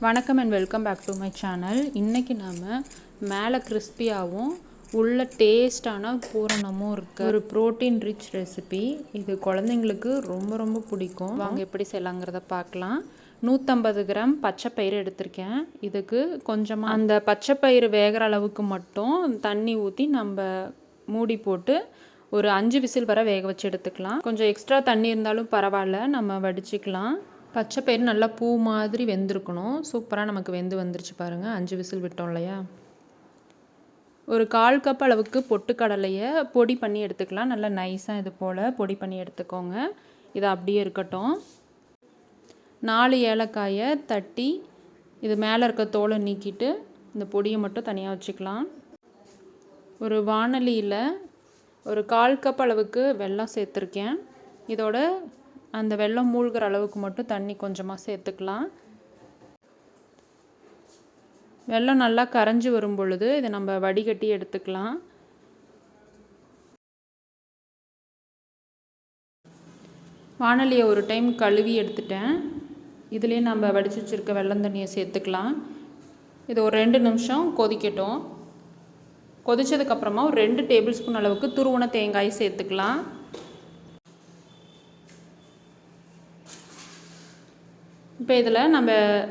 வணக்கம் and welcome back to my channel. இன்றைக்கி நம்ம மேலே கிறிஸ்பியாகவும் உள்ள டேஸ்டான பூரணமும் இருக்குது ஒரு ப்ரோட்டீன் ரிச் ரெசிபி. இது குழந்தைங்களுக்கு ரொம்ப ரொம்ப பிடிக்கும். வாங்க எப்படி செய்யலாங்கிறத பார்க்கலாம். 150 கிராம் பச்சைப்பயிறு எடுத்திருக்கேன். இதுக்கு கொஞ்சமாக அந்த பச்சைப்பயிறு வேகிற அளவுக்கு மட்டும் தண்ணி ஊற்றி நம்ம மூடி போட்டு ஒரு 5 விசில் வரை வேக வச்சு எடுத்துக்கலாம். கொஞ்சம் எக்ஸ்ட்ரா தண்ணி இருந்தாலும் பரவாயில்ல, நம்ம வடிச்சிக்கலாம். பச்சைப்பயிறு நல்லா பூ மாதிரி வெந்திருக்கணும். சூப்பராக நமக்கு வெந்து வந்துருச்சு பாருங்கள். 5 விசில் விட்டோம் இல்லையா. ஒரு 1/4 கப் அளவுக்கு பொட்டுக்கடலையை பொடி பண்ணி எடுத்துக்கலாம். நல்லா நைஸாக இது போல் பொடி பண்ணி எடுத்துக்கோங்க. இது அப்படியே இருக்கட்டும். 4 ஏலக்காயை தட்டி இது மேலே இருக்க தோலை நீக்கிட்டு இந்த பொடியை மட்டும் தனியாக வச்சுக்கலாம். ஒரு வாணலியில் ஒரு 1/4 கப் அளவுக்கு வெல்லம் சேர்த்துருக்கேன். இதோட அந்த வெல்லம் மூழ்கிற அளவுக்கு மட்டும் தண்ணி கொஞ்சமாக சேர்த்துக்கலாம். வெல்லம் நல்லா கரைஞ்சி வரும் பொழுது இதை நம்ம வடிகட்டி எடுத்துக்கலாம். வாணலியை ஒரு டைம் கழுவி எடுத்துட்டேன். இதுலேயே நம்ம வடிச்சு வச்சுருக்க வெல்லம் தண்ணியை சேர்த்துக்கலாம். இது ஒரு 2 நிமிஷம் கொதிக்கட்டும். கொதித்ததுக்கப்புறமா ஒரு 2 டேபிள் ஸ்பூன் அளவுக்கு துருவன தேங்காய் சேர்த்துக்கலாம். இப்போ இதில் நம்ம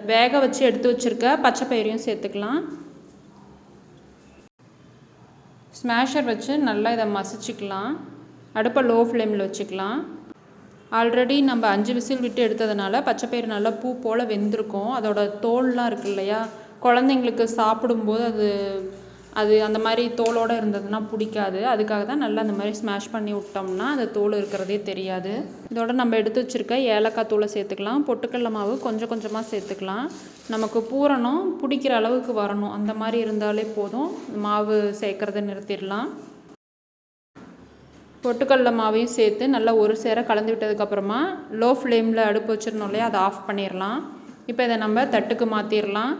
வேக வச்சு எடுத்து வச்சுருக்க பச்சைப்பயிரையும் சேர்த்துக்கலாம். ஸ்மேஷர் வச்சு நல்லா இதை மசிச்சுக்கலாம். அடுப்பை லோ ஃப்ளேமில் வச்சுக்கலாம். ஆல்ரெடி நம்ம 5 விசில் விட்டு எடுத்ததுனால பச்சைப்பயிறு நல்லா பூ போல் வெந்திருக்கும். அதோட தோல்லாம் இருக்குது இல்லையா, குழந்தைங்களுக்கு சாப்பிடும்போது அது அந்த மாதிரி தோலோடு இருந்ததுன்னா பிடிக்காது. அதுக்காக தான் நல்லா அந்த மாதிரி ஸ்மாஷ் பண்ணி விட்டோம்னா அந்த தோல் இருக்கிறதே தெரியாது. இதோட நம்ம எடுத்து வச்சுருக்க ஏலக்காய் தூளை சேர்த்துக்கலாம். பொட்டுக்கடலை மாவு கொஞ்சம் கொஞ்சமாக சேர்த்துக்கலாம். நமக்கு பூரணம் பிடிக்கிற அளவுக்கு வரணும், அந்த மாதிரி இருந்தாலே போதும். மாவு சேர்க்குறத நிறுத்திடலாம். பொட்டுக்கடலை மாவையும் சேர்த்து நல்லா ஒரு சேர கலந்து விட்டதுக்கப்புறமா லோ ஃப்ளேமில் அடுப்பு வச்சிடணும் இல்லையா, அதை ஆஃப் பண்ணிடலாம். இப்போ இதை நம்ம தட்டுக்கு மாற்றிடலாம்.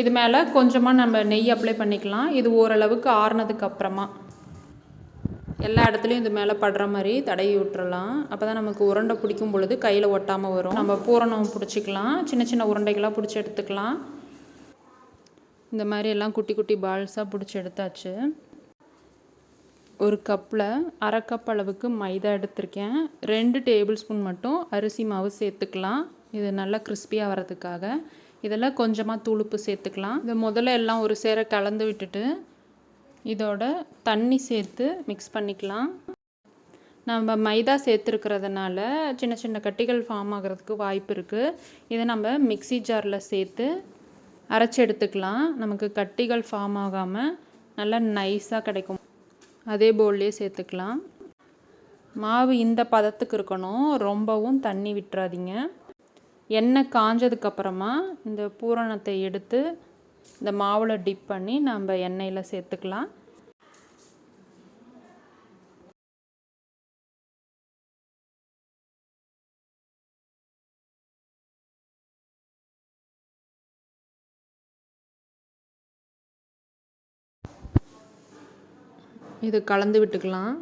இது மேலே கொஞ்சமாக நம்ம நெய் அப்ளை பண்ணிக்கலாம். இது ஓரளவுக்கு ஆறுனதுக்கு அப்புறமா எல்லா இடத்துலையும் இது மேலே படுற மாதிரி தடவி விட்டுறலாம். அப்போ தான் நமக்கு உருண்டை பிடிக்கும் பொழுது கையில் ஒட்டாமல் வரும். நம்ம பூரணம் பிடிச்சிக்கலாம். சின்ன சின்ன உருண்டைகளாக பிடிச்சி எடுத்துக்கலாம். இந்த மாதிரி எல்லாம் குட்டி குட்டி பால்ஸாக பிடிச்சி எடுத்தாச்சு. ஒரு கப்பில் 1/2 கப் அளவுக்கு மைதா எடுத்திருக்கேன். 2 டேபிள் ஸ்பூன் மட்டும் அரிசி மாவு சேர்த்துக்கலாம். இது நல்லா கிறிஸ்பியாக வர்றதுக்காக. இதில் கொஞ்சமாக தூளுப்பு சேர்த்துக்கலாம். இதை முதல்ல எல்லாம் ஒரு சேர கலந்து விட்டுட்டு இதோட தண்ணி சேர்த்து மிக்ஸ் பண்ணிக்கலாம். நம்ம மைதா சேர்த்துருக்கிறதுனால சின்ன சின்ன கட்டிகள் ஃபார்ம் ஆகிறதுக்கு வாய்ப்பு இருக்குது. இதை நம்ம மிக்ஸி ஜாரில் சேர்த்து அரைச்சி எடுத்துக்கலாம். நமக்கு கட்டிகள் ஃபார்ம் ஆகாமல் நல்லா நைஸாக கிடைக்கும். அதே பவுல்லையே சேர்த்துக்கலாம். மாவு இந்த பதத்துக்கு இருக்கணும், ரொம்பவும் தண்ணி விட்டுறாதீங்க. எண்ணெய் காஞ்சதுக்கப்புறமா இந்த பூரணத்தை எடுத்து இந்த மாவில் டிப் பண்ணி நம்ம எண்ணெயில் சேர்த்துக்கலாம். இது கலந்து விட்டுக்கலாம்.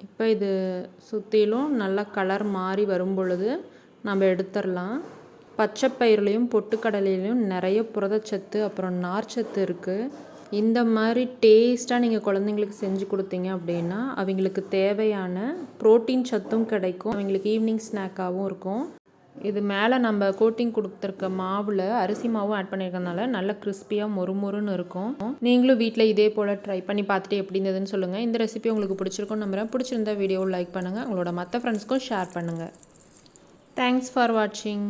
இப்போ இது சுற்றிலும் நல்லா கலர் மாறி வரும் பொழுது நம்ம எடுத்துடலாம். பச்சைப்பயிறுலையும் பொட்டுக்கடலையிலையும் நிறைய புரதச்சத்து அப்புறம் நார்ச்சத்து இருக்குது. இந்த மாதிரி டேஸ்ட்டாக நீங்கள் குழந்தைங்களுக்கு செஞ்சு கொடுத்தீங்க அப்படின்னா அவங்களுக்கு தேவையான ப்ரோட்டீன் சத்தும் கிடைக்கும். அவங்களுக்கு ஈவினிங் ஸ்நாக்காகவும் இருக்கும். இது மேலே நம்ம கோட்டிங் கொடுத்துருக்க மாவில் அரிசி மாவும் ஆட் பண்ணியிருக்கனால நல்லா கிறிஸ்பியாக மொறுமொறுன்னு இருக்கும். நீங்களும் வீட்டில் இதே போல் ட்ரை பண்ணி பார்த்துட்டு எப்படி இருந்ததுன்னு சொல்லுங்கள். இந்த ரெசிபி உங்களுக்கு பிடிச்சிருக்கும்னு நம்புகிறேன். பிடிச்சிருந்தா வீடியோவை லைக் பண்ணுங்கள். உங்களோட மற்ற ஃப்ரெண்ட்ஸ்க்கும் ஷேர் பண்ணுங்கள். தேங்க்ஸ் ஃபார் வாட்சிங்.